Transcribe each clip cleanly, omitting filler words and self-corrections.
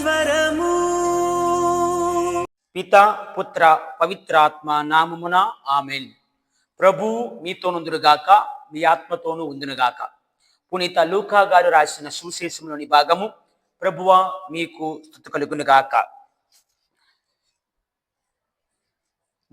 స్వరము. పిత పుత్ర పవిత్రాత్మ నామమున ఆమేన్. ప్రభు మీతో నుందురుగాక, మీ ఆత్మతోనూ ఉందునుగాక. పునీత లూకా గారు రాసిన సువిశేషంలోని భాగము. ప్రభువా మీకు స్తుతి కలుగునుగాక.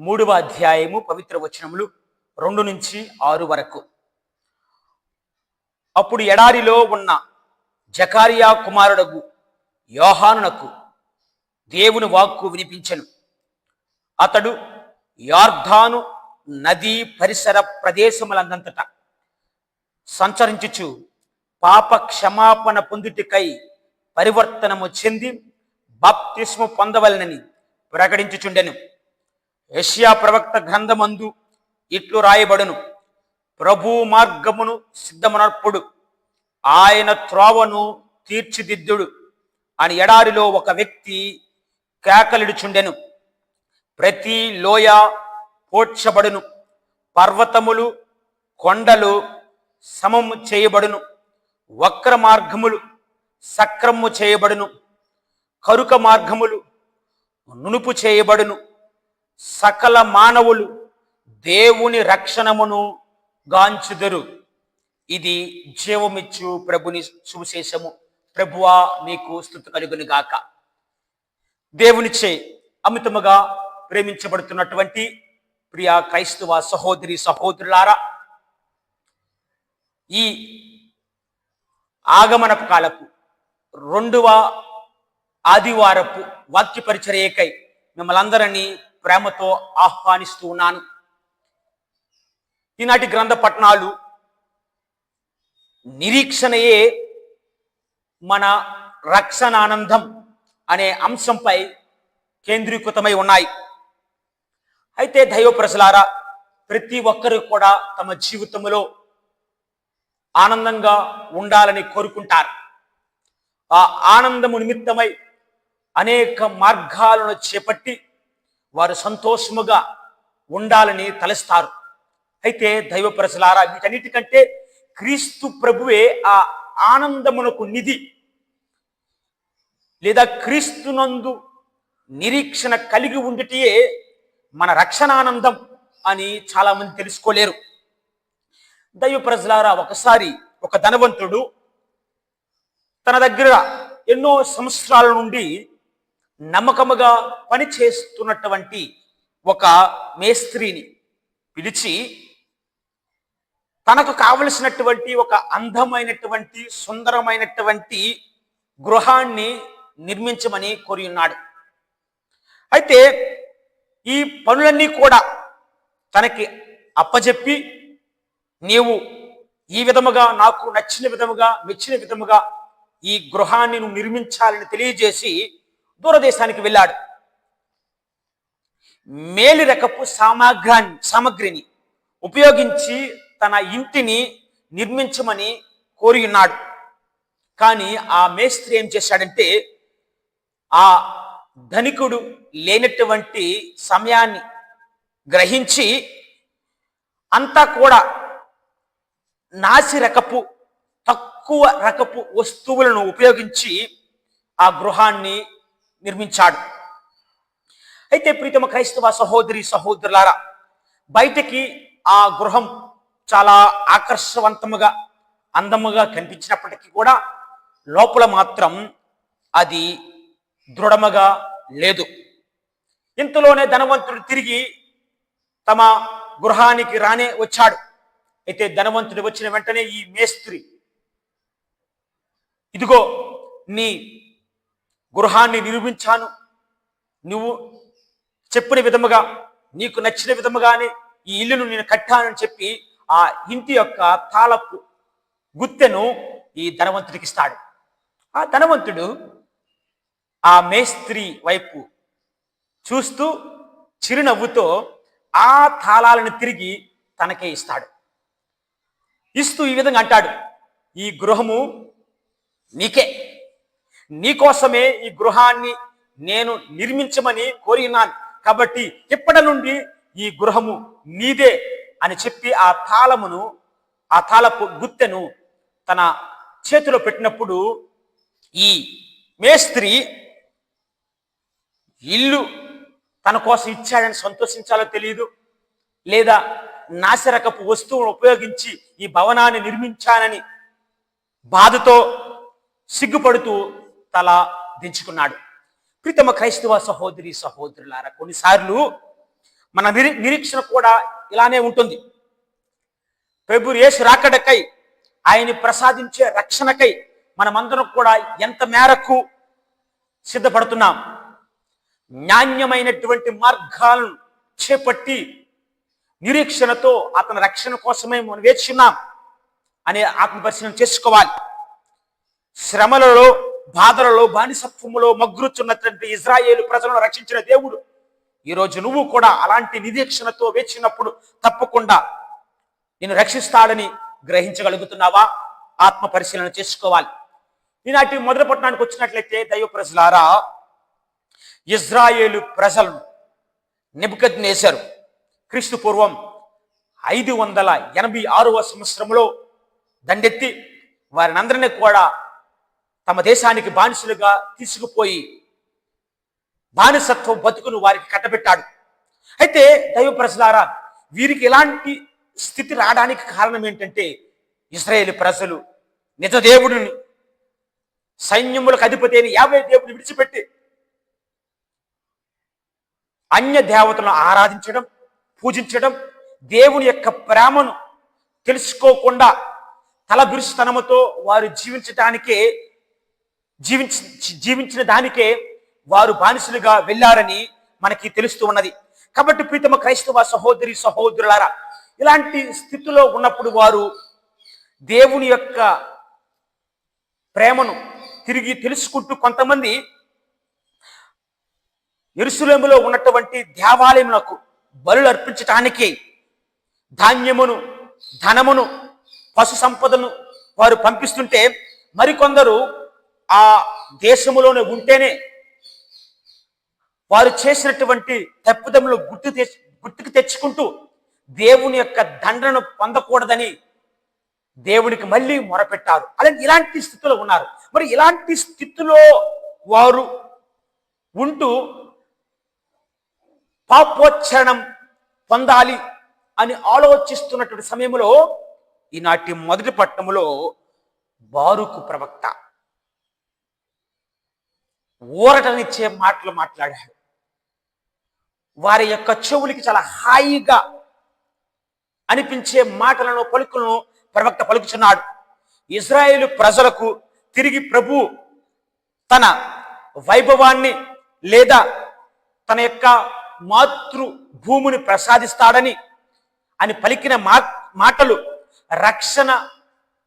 3వ అధ్యాయము పవిత్ర వచనములు 2 నుంచి 6 వరకు. అప్పుడు ఎడారిలో ఉన్న జకరియా కుమారుడగు యోహానునకు దేవుని వాక్కు వినిపించెను. అతడు యొర్దాను నదీ పరిసర ప్రదేశములందంతటా సంచరించుచు పాప క్షమాపణ పొందుటకై పరివర్తనము చెంది బాప్తిస్ము పొందవలెనని ప్రకటించుచుండెను. యెషయా ప్రవక్త గ్రంథమందు ఇట్లు రాయబడును: ప్రభు మార్గమును సిద్ధమునర్పుడు, ఆయన త్రోవను తీర్చిదిద్దుడు అని ఎడారిలో ఒక వ్యక్తి కేకలిడుచుండెను. ప్రతి లోయ పోడ్చబడును, పర్వతములు కొండలు సమము చేయబడును, వక్ర మార్గములు సక్రము చేయబడును, కరుక మార్గములు నునుపు చేయబడును. సకల మానవులు దేవుని రక్షణమును గాంచుదురు. ఇది జీవమిచ్చు ప్రభుని సువిశేషము. ప్రభువా మీకు స్తుతి కలుగును గాక. దేవునిచే అమితముగా ప్రేమించబడుతున్నటువంటి ప్రియ క్రైస్తవ సహోదరి సహోదరులారా, ఈ ఆగమనపు కాలపు 2వ ఆదివారపు వాక్య పరిచర్యకై మిమ్మల్ని అందరినీ ప్రేమతో ఆహ్వానిస్తూ ఉన్నాను. ఈనాటి గ్రంథ పఠనాలు నిరీక్షణయే మన రక్షణానందం అనే అంశంపై కేంద్రీకృతమై ఉన్నాయి. అయితే దైవ ప్రజలారా, ప్రతి ఒక్కరు కూడా తమ జీవితంలో ఆనందంగా ఉండాలని కోరుకుంటారు. ఆ ఆనందము నిమిత్తమై అనేక మార్గాలను చేపట్టి వారు సంతోషముగా ఉండాలని తలస్తారు. అయితే దైవ ప్రజలారా, వీటన్నిటికంటే క్రీస్తు ప్రభువే ఆ ఆనందమునకు నిధి. లేదా క్రీస్తునందు నిరీక్షణ కలిగి ఉండిటియే మన రక్షణానందం అని చాలా మంది తెలుసుకోలేరు. దైవ ప్రజలారా, ఒకసారి ఒక ధనవంతుడు తన దగ్గర ఎన్నో సంవత్సరాల నుండి నమ్మకముగా పని చేస్తున్నటువంటి ఒక మేస్త్రిని పిలిచి తనకు కావలసినటువంటి ఒక అందమైనటువంటి సుందరమైనటువంటి గృహాన్ని నిర్మించమని కోరి ఉన్నాడు. అయితే ఈ పనులన్నీ కూడా తనకి అప్పజెప్పి, నీవు ఈ విధముగా నాకు నచ్చిన విధముగా మెచ్చిన విధముగా ఈ గృహాన్ని నువ్వు నిర్మించాలని తెలియజేసి దూరదేశానికి వెళ్ళాడు. మేలి రకపు సామగ్రిని ఉపయోగించి తన ఇంటిని నిర్మించమని కోరి ఉన్నాడు. కానీ ఆ మేస్త్రి ఏం చేశాడంటే, ఆ ధనికుడు లేనటువంటి సమయాన్ని గ్రహించి అంతా కూడా నాసి రకపు తక్కువ రకపు వస్తువులను ఉపయోగించి ఆ గృహాన్ని నిర్మించాడు. అయితే ప్రీతమ క్రైస్తవ సహోదరి సహోదరులారా, బయటికి ఆ గృహం చాలా ఆకర్షవంతముగా అందముగా కనిపించినప్పటికీ కూడా లోపల మాత్రం అది దృఢముగా లేదు. ఇంతలోనే ధనవంతుడు తిరిగి తమ గృహానికి రానే వచ్చాడు. అయితే ధనవంతుడు వచ్చిన వెంటనే ఈ మేస్త్రి, ఇదిగో నీ గృహాన్ని నిర్మించాను, నువ్వు చెప్పిన విధముగా నీకు నచ్చిన విధముగానే ఈ ఇల్లును నేను కట్టానని చెప్పి ఆ ఇంటి యొక్క తాళపు గుత్తెను ఈ ధనవంతుడికి ఇస్తాడు. ఆ ధనవంతుడు ఆ మేస్త్రి వైపు చూస్తూ చిరునవ్వుతో ఆ తాళాలను తిరిగి తనకే ఇస్తాడు. ఇస్తూ ఈ విధంగా అంటాడు: ఈ గృహము నీకే, నీకోసమే ఈ గృహాన్ని నేను నిర్మించమని కోరి ఉన్నాను, కాబట్టి ఇప్పటి నుండి ఈ గృహము నీదే అని చెప్పి ఆ తాళపు గుత్తెను తన చేతిలో పెట్టినప్పుడు ఈ మేస్త్రి ఇల్లు తన కోసం ఇచ్చాడని సంతోషించాలో తెలియదు, లేదా నాసిరకపు వస్తువును ఉపయోగించి ఈ భవనాన్ని నిర్మించానని బాధతో సిగ్గుపడుతూ తల దించుకున్నాడు. ప్రీతమ క్రైస్తవ సహోదరి సహోదరులారా, కొన్నిసార్లు మన నిరీక్షణ కూడా ఇలానే ఉంటుంది. ప్రభు యేసు రాకడకై, ఆయన్ని ప్రసాదించే రక్షణకై మనమందరం కూడా ఎంత మేరకు సిద్ధపడుతున్నాం? నాణ్యమైనటువంటి మార్గాలను చేపట్టి నిరీక్షణతో అతని రక్షణ కోసమే మనం వేచున్నాం అనే ఆత్మపరిశీలన చేసుకోవాలి. శ్రమలలో, బాధలలో, బానిసత్వములో మగ్గురుచున్నటువంటి ఇజ్రాయేలు ప్రజలను రక్షించిన దేవుడు ఈరోజు నువ్వు కూడా అలాంటి నిరీక్షణతో వేచినప్పుడు తప్పకుండా నిన్ను రక్షిస్తాడని గ్రహించగలుగుతున్నావా? ఆత్మ పరిశీలన చేసుకోవాలి. ఈనాటి మొదటి పట్టణానికి వచ్చినట్లయితే దైవ ప్రజలారా, ఇజ్రాయేలు ప్రజలను నెబుకద్నెజరు క్రీస్తు పూర్వం 586వ సంవత్సరంలో దండెత్తి వారిని అందరినీ కూడా తమ దేశానికి బానిసలుగా తీసుకుపోయి బానిసత్వం బతుకును వారికి కట్టబెట్టాడు. అయితే దైవ ప్రజలారా, వీరికి ఎలాంటి స్థితి రావడానికి కారణం ఏంటంటే, ఇశ్రాయేలు ప్రజలు నిజ దేవుడిని, సైన్యములకు అధిపతి అయిన యావే దేవుడిని విడిచిపెట్టి అన్య దేవతలను ఆరాధించడం, పూజించడం, దేవుని యొక్క ప్రేమను తెలుసుకోకుండా తలబిరుస్తనముతో వారు జీవించిన దానికే వారు బానిసలుగా వెళ్ళారని మనకి తెలుస్తూ ఉన్నది. కాబట్టి ప్రీతమ క్రైస్తవ సహోదరి సహోదరులారా, ఇలాంటి స్థితిలో ఉన్నప్పుడు వారు దేవుని యొక్క ప్రేమను తిరిగి తెలుసుకుంటూ కొంతమంది యెరూషలేములో ఉన్నటువంటి దేవాలయములకు బలులు అర్పించటానికి ధాన్యమును, ధనమును, పశు సంపదను వారు పంపిస్తుంటే, మరికొందరు ఆ దేశములోనే ఉంటేనే వారు చేసినటువంటి తప్పిదములు గుర్తుకు తెచ్చుకుంటూ దేవుని యొక్క దండను పొందకూడదని దేవునికి మళ్ళీ మొరపెట్టారు. అలాగే ఇలాంటి స్థితిలో ఉన్నారు. మరి ఇలాంటి స్థితిలో వారు ఉంటూ పాపోచ్చరణం పొందాలి అని ఆలోచిస్తున్నటువంటి సమయంలో ఈనాటి మొదటి పట్టణంలో బారూకు ప్రవక్త ఊరటనిచ్చే మాటలు మాట్లాడాడు. వారి యొక్క చెవులకి చాలా హాయిగా అనిపించే మాటలను, పలుకులను ప్రవక్త పలుకుచున్నాడు. ఇజ్రాయేలు ప్రజలకు తిరిగి ప్రభు తన వైభవాన్ని లేదా తన యొక్క మాతృ భూమిని ప్రసాదిస్తాడని అని పలికిన మాటలు, రక్షణ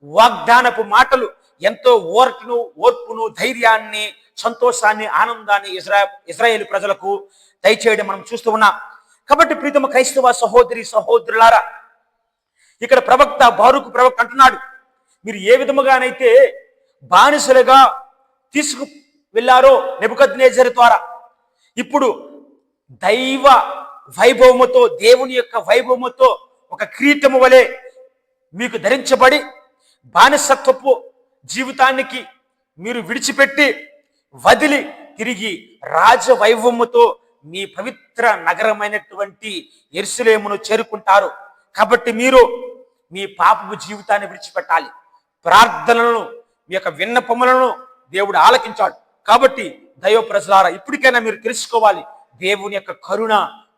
వాగ్దానపు మాటలు ఎంతో ఓర్పును, ధైర్యాన్ని, సంతోషాన్ని, ఆనందాన్ని ఇజ్రాయేలు ప్రజలకు దయచేయడం మనం చూస్తూ ఉన్నాం. కాబట్టి ప్రీతమ క్రైస్తవ సహోదరి సహోదరులారా, ఇక్కడ ప్రవక్త బారూకు ప్రవక్త అంటున్నాడు, మీరు ఏ విధముగానైతే బానిసలుగా తీసుకు వెళ్ళారో నెబుకద్నెజరు ద్వారా, ఇప్పుడు దైవ వైభవముతో, దేవుని యొక్క వైభవముతో ఒక కిరీటము వలె మీకు ధరించబడి బానిసత్వపు జీవితానికి మీరు విడిచిపెట్టి వదిలి తిరిగి రాజవైభవముతో మీ పవిత్ర నగరమైనటువంటి యెరూషలేమును చేరుకుంటారు. కాబట్టి మీరు మీ పాపపు జీవితాన్ని విడిచిపెట్టాలి. ప్రార్థనలను, మీ యొక్క విన్నపములను దేవుడు ఆలకించాడు. కాబట్టి దైవ ప్రజలారా, ఇప్పటికైనా మీరు తెలుసుకోవాలి, దేవుని యొక్క కరుణ,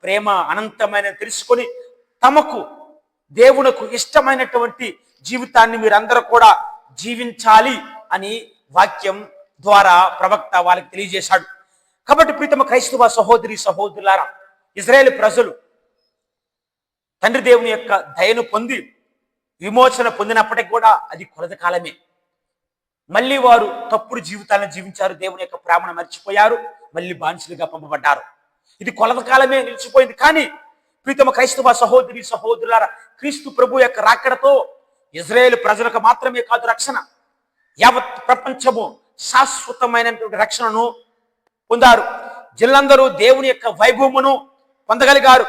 ప్రేమ అనంతమైన తెలుసుకొని తమకు దేవునికి ఇష్టమైనటువంటి జీవితాన్ని మీరందరూ కూడా జీవించాలి అని వాక్యం ద్వారా ప్రవక్త వాళ్ళకి తెలియజేశాడు. కాబట్టి ప్రీతమ క్రైస్తవ సహోదరి సహోదరులారా, ఇజ్రాయేల్ ప్రజలు తండ్రి దేవుని యొక్క దయను పొంది విమోచన పొందినప్పటికీ కూడా అది కొలత కాలమే. మళ్ళీ వారు తప్పుడు జీవితాలను జీవించారు, దేవుని యొక్క ప్రేమను మర్చిపోయారు, మళ్ళీ బానిసలుగా పంపబడ్డారు. ఇది కొలత కాలమే నిలిచిపోయింది. కానీ ప్రీతమ క్రైస్తవ సహోదరి సహోదరులారా, క్రీస్తు ప్రభు యొక్క రాకడతో ఇజ్రాయేల్ ప్రజలకు మాత్రమే కాదు రక్షణ, యావత్ ప్రపంచము శాశ్వతమైనటువంటి రక్షణను పొందారు. జిల్లందరూ దేవుని యొక్క వైభవమును పొందగలిగారు.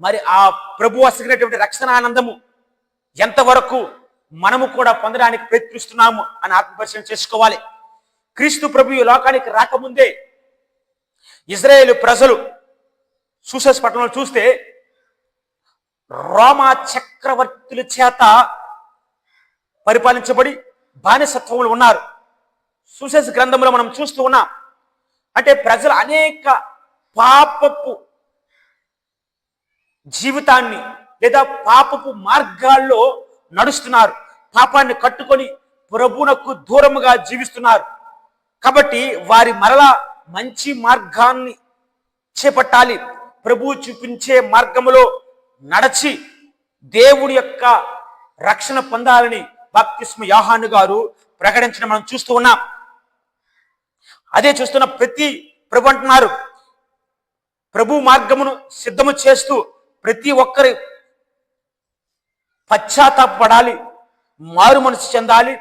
మరి ఆ ప్రభు వసిగినటువంటి రక్షణ ఆనందము ఎంతవరకు మనము కూడా పొందడానికి ప్రయత్నిస్తున్నాము అని ఆత్మపరిశీలన చేసుకోవాలి. క్రీస్తు ప్రభు ఈ లోకానికి రాకముందే ఇజ్రాయేలు ప్రజలు సూసెస్ పట్టణంలో చూస్తే రోమా చక్రవర్తుల చేత పరిపాలించబడి బానిసత్వంలో ఉన్నారు. సూసెస్ గ్రంథంలో మనం చూస్తూ ఉన్నాం. అంటే ప్రజలు అనేక పాపపు జీవితాన్ని లేదా పాపపు మార్గాల్లో నడుస్తున్నారు. పాపాన్ని కట్టుకొని ప్రభువునకు దూరముగా జీవిస్తున్నారు. కాబట్టి వారి మరలా మంచి మార్గాన్ని చేపట్టాలి. ప్రభువు చూపించే మార్గములో నడచి దేవుడి యొక్క రక్షణ పొందాలని బాప్తిస్మ యోహాను గారు ప్రకటించడం మనం చూస్తూ ఉన్నాం. అదే చూస్తున్న ప్రతి ప్రభు అంటున్నారు, ప్రభు మార్గమును సిద్ధము చేస్తూ ప్రతి ఒక్కరి పశ్చాత్తాపడాలి, మారు మనసు చెందాలి,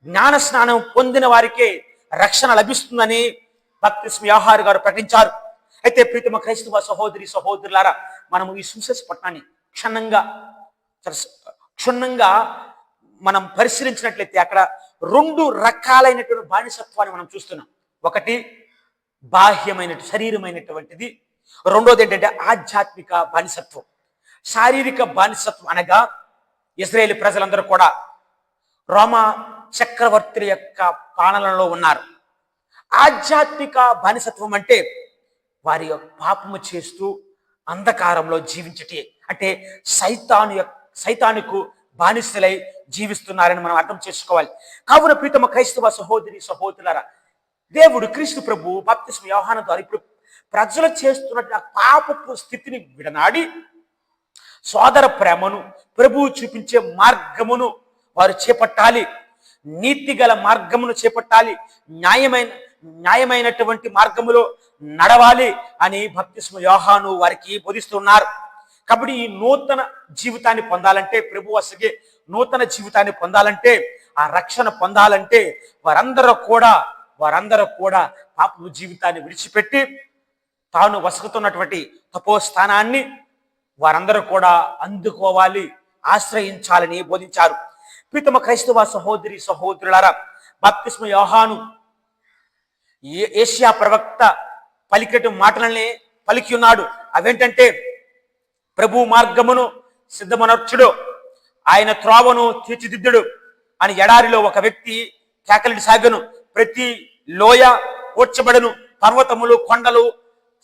జ్ఞాన స్నానం పొందిన వారికే రక్షణ లభిస్తుందని బాప్తిస్మ యోహాను గారు ప్రకటించారు. అయితే ప్రీతమ క్రైస్తవ సహోదరి సహోదరులారా, మనము ఈ సూసెస్ పట్టణాన్ని క్షుణ్ణంగా మనం పరిశీలించినట్లయితే అక్కడ 2 రకాలైనటువంటి బానిసత్వాన్ని మనం చూస్తున్నాం. ఒకటి బాహ్యమైన శరీరమైనటువంటిది, రెండోది ఏంటంటే ఆధ్యాత్మిక బానిసత్వం. శారీరక బానిసత్వం అనగా ఇశ్రాయేలు ప్రజలందరూ కూడా రోమా చక్రవర్తుల యొక్క పాలనలో ఉన్నారు. ఆధ్యాత్మిక బానిసత్వం అంటే వారి పాపము చేస్తూ అంధకారంలో జీవించటే, అంటే సైతానుకు బానిసలై జీవిస్తున్నారని మనం అర్థం చేసుకోవాలి. కావున ప్రీతమ క్రైస్తవ సహోదరి సహోదరులారా, దేవుడు క్రీస్తు ప్రభు బాప్తిస్మ యోహాను ద్వారా ఇప్పుడు ప్రజలు చేస్తున్న పాపపు స్థితిని విడనాడి సోదర ప్రేమను, ప్రభువు చూపించే మార్గమును వారు చేపట్టాలి, నీతి గల మార్గమును చేపట్టాలి, న్యాయమైనటువంటి మార్గములో నడవాలి అని బాప్తిస్మ యోహాను వారికి బోధిస్తున్నారు. కాబట్టి ఈ నూతన జీవితాన్ని పొందాలంటే, ప్రభు అసగే నూతన జీవితాన్ని పొందాలంటే, ఆ రక్షణ పొందాలంటే వారందరూ కూడా పాపపు జీవితాన్ని విడిచిపెట్టి తాను వసుకుతున్నటువంటి తపోస్థానాన్ని వారందరూ కూడా అందుకోవాలి, ఆశ్రయించాలని బోధించారు. ప్రీతమ క్రైస్తవ సహోదరి సహోదరులారా, బాప్తిస్మ యోహాను ఏషియా ప్రవక్త పలికేట మాటలనే పలికి ఉన్నాడు. అవేంటంటే, ప్రభు మార్గమును సిద్ధమనర్చుడు, ఆయన త్రోవను తీర్చిదిద్దుడు అని ఎడారిలో ఒక వ్యక్తి కేకలిడి సాగను. ప్రతి లోయ కూర్చబడును, పర్వతములు కొండలు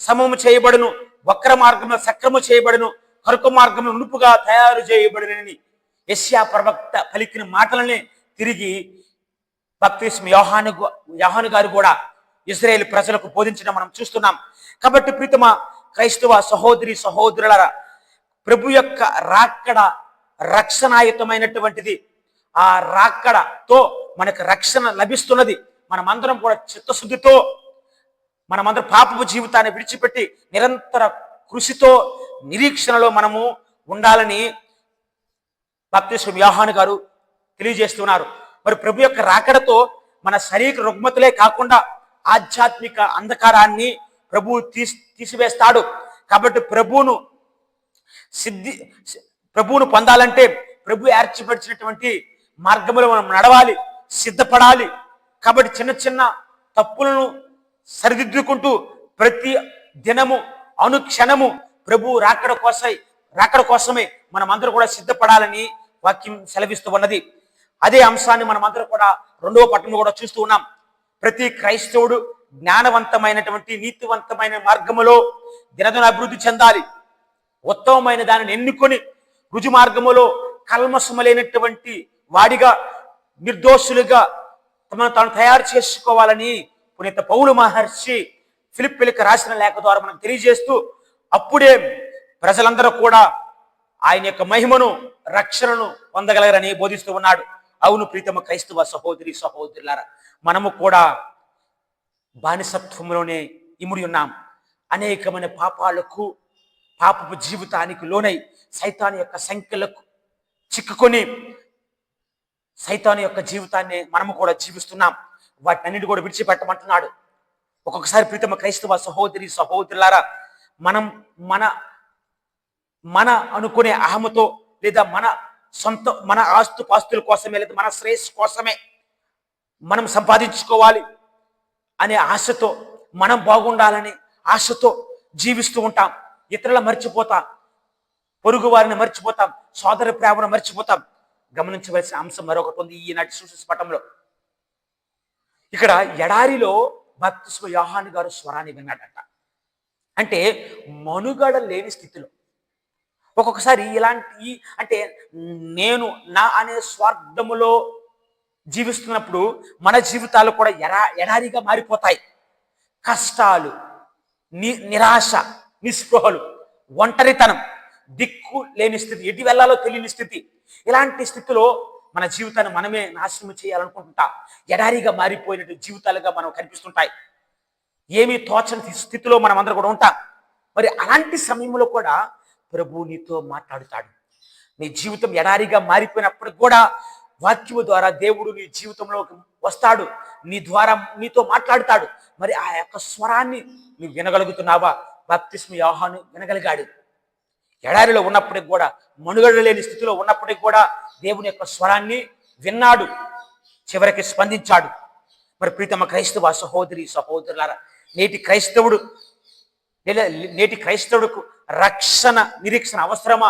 సమము చేయబడును, వక్ర మార్గము సక్రము చేయబడును, కరుకు మార్గము నునుపుగా తయారు చేయబడునని యెషయా ప్రవక్త పలికిన మాటలనే తిరిగి బాప్తిస్మ యోహాను గారు కూడా ఇశ్రాయేలు ప్రజలకు బోధించడం మనం చూస్తున్నాం. కాబట్టి ప్రీతమ క్రైస్తవ సహోదరి సహోదరులారా, ప్రభు యొక్క రాకడ రక్షణాయుతమైనటువంటిది. ఆ రాకడతో మనకు రక్షణ లభిస్తున్నది. మనమందరం కూడా చిత్తశుద్ధితో, మనమందరం పాపపు జీవితాన్ని విడిచిపెట్టి నిరంతర కృషితో నిరీక్షణలో మనము ఉండాలని బాప్తిస్మ యోహాను గారు తెలియజేస్తున్నారు. మరి ప్రభు యొక్క రాకడతో మన శారీరక రుగ్మతులే కాకుండా ఆధ్యాత్మిక అంధకారాన్ని ప్రభువు తీసివేస్తాడు. కాబట్టి ప్రభువును పొందాలంటే ప్రభు ఏర్పరిచినటువంటి మార్గంలో మనం నడవాలి, సిద్ధపడాలి. కాబట్టి చిన్న చిన్న తప్పులను సరిదిద్దుకుంటూ ప్రతి దినము అనుక్షణము ప్రభు రాకడ కోసమే మనమందరూ కూడా సిద్ధపడాలని వాక్యం సెలవిస్తూ ఉన్నది. అదే అంశాన్ని మనమందరూ కూడా 2వ పట్టణంలో కూడా చూస్తూ ఉన్నాం. ప్రతి క్రైస్తవుడు జ్ఞానవంతమైనటువంటి నీతివంతమైన మార్గములో దినదిన అభివృద్ధి చెందాలి. ఉత్తమమైన దానిని ఎన్నుకొని రుజు మార్గములో కల్మషము లేనటువంటి వాడిగా, నిర్దోషులుగా తమను తాను తయారు చేసుకోవాలని పునీత పౌలు మహర్షి ఫిలిప్పీలకు రాసిన లేఖ ద్వారా మనకు తెలియజేస్తూ, అప్పుడే ప్రజలందరూ కూడా ఆయన యొక్క మహిమను, రక్షణను పొందగలరని బోధిస్తూ ఉన్నాడు. అవును ప్రీతమ క్రైస్తవ సహోదరి సహోదరులారా, మనము కూడా బానిసత్వంలోనే ఇముడి ఉన్నాం. అనేకమైన పాపపు జీవితానికి లోనై సైతాను యొక్క సంఖ్యలకు చిక్కుకొని సైతాను యొక్క జీవితాన్ని మనము కూడా జీవిస్తున్నాం. వాటినన్నిటి కూడా విడిచిపెట్టమంటున్నాడు. ఒక్కొక్కసారి ప్రీతమ క్రైస్తవ సహోదరి సహోదరులారా, మనం మన అనుకునే అహముతో లేదా మన ఆస్తుపాస్తుల కోసమే లేదా మన శ్రేయస్సు కోసమే మనం సంపాదించుకోవాలి అనే ఆశతో, మనం బాగుండాలని ఆశతో జీవిస్తూ ఉంటాం. ఇతరుల మర్చిపోతాం, పొరుగు వారిని మర్చిపోతాం, సోదర ప్రేమను మర్చిపోతాం. గమనించవలసిన అంశం మరొకటి ఉంది ఈనాటి సువిశేష పటంలో. ఇక్కడ ఎడారిలో బాప్తిస్మ యోహాను గారు స్వరాన్ని విన్నాడట. అంటే మనుగడ లేని స్థితిలో, ఒక్కొక్కసారి ఇలాంటి అంటే నేను నా అనే స్వార్థములో జీవిస్తున్నప్పుడు మన జీవితాలు కూడా ఎడారిగా మారిపోతాయి. కష్టాలు, నిరాశ, నిస్పృహలు, ఒంటరితనం, దిక్కు లేని స్థితి, ఎటు వెళ్ళాలో తెలియని స్థితి. ఇలాంటి స్థితిలో మన జీవితాన్ని మనమే నాశనం చేయాలనుకుంటా ఎడారిగా మారిపోయినట్టు జీవితాలుగా మనం కనిపిస్తుంటాయి. ఏమీ తోచని స్థితిలో మనం అందరూ కూడా ఉంటాం. మరి అలాంటి సమయంలో కూడా ప్రభు నీతో మాట్లాడుతాడు. నీ జీవితం ఎడారిగా మారిపోయినప్పుడు కూడా వాక్యము ద్వారా దేవుడు నీ జీవితంలోకి వస్తాడు, నీ ద్వారా నీతో మాట్లాడుతాడు. మరి ఆ యొక్క స్వరాన్ని నువ్వు వినగలుగుతున్నావా? బాప్తిస్మ యోహాను వినగలిగాడు. ఎడారిలో ఉన్నప్పటికి కూడా, మనుగడ లేని స్థితిలో ఉన్నప్పటికి కూడా దేవుని యొక్క స్వరాన్ని విన్నాడు, చివరికి స్పందించాడు. మరి ప్రీతమ క్రైస్తవ సహోదరి సహోదరులారా, నేటి క్రైస్తవుడుకు రక్షణ నిరీక్షణ అవసరమా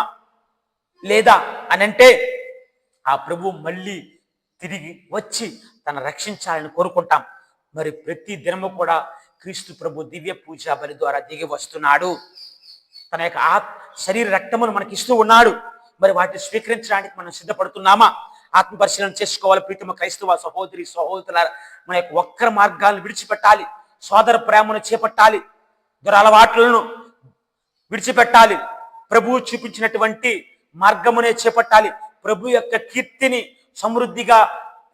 లేదా అని అంటే, ఆ ప్రభు మళ్ళీ తిరిగి వచ్చి తను రక్షించాలని కోరుకుంటాం. మరి ప్రతి దినము కూడా క్రీస్తు ప్రభు దివ్య పూజ బలి ద్వారా దిగి వస్తున్నాడు. తన యొక్క శరీర రక్తమును మనకి ఇస్తూ ఉన్నాడు. మరి వాటిని స్వీకరించడానికి మనం సిద్ధపడుతున్నామా? ఆత్మపరిశీలన చేసుకోవాలి. ప్రీతమ క్రైస్తవ సహోదరి సహోదరులారా, మన యొక్క వక్ర మార్గాలను విడిచిపెట్టాలి, సోదర ప్రేమను చేపట్టాలి, దురలవాట్లను విడిచిపెట్టాలి, ప్రభువు చూపించినటువంటి మార్గమునే చేపట్టాలి. ప్రభు యొక్క కీర్తిని సమృద్ధిగా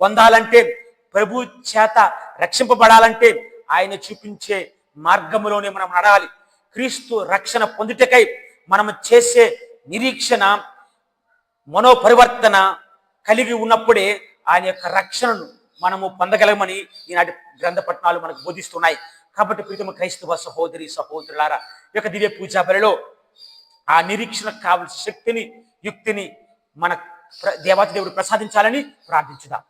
పొందాలంటే, ప్రభు చేత రక్షింపబడాలంటే ఆయన చూపించే మార్గములోనే మనం నడాలి. క్రీస్తు రక్షణ పొందుటకై మనం చేసే నిరీక్షణ, మనోపరివర్తన కలిగి ఉన్నప్పుడే ఆయన యొక్క రక్షణను మనము పొందగలమని ఈనాటి గ్రంథ పఠనాలు మనకు బోధిస్తున్నాయి. కాబట్టి ప్రీతమ క్రైస్తవ సహోదరి సహోదరులారా, ఈ యొక్క దివ్య పూజా బలిలో ఆ నిరీక్షణకు కావలసిన శక్తిని, యుక్తిని మన దేవాతి దేవుడు ప్రసాదించాలని ప్రార్థించుదాం.